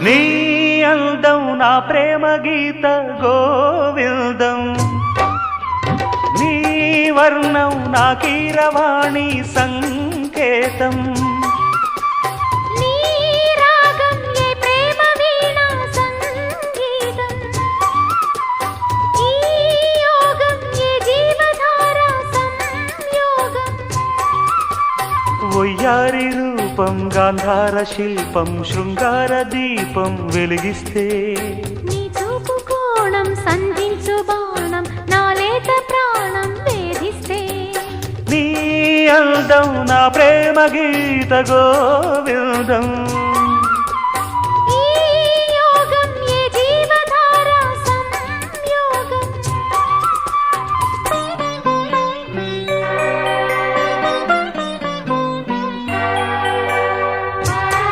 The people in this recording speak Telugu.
నీ అందం నా ప్రేమ గీత గోవిందం, నీ వర్ణం నా కీరవాణి సంకేతం. వయ్యారి రూపం గాంధార శిల్పం శృంగార దీపం వెలిగిస్తే, నీ చూపు కోణం సంధించు బాణం నా లేత ప్రాణం వేధిస్తే, నీ అందం నా ప్రేమ గీత గోవిందం.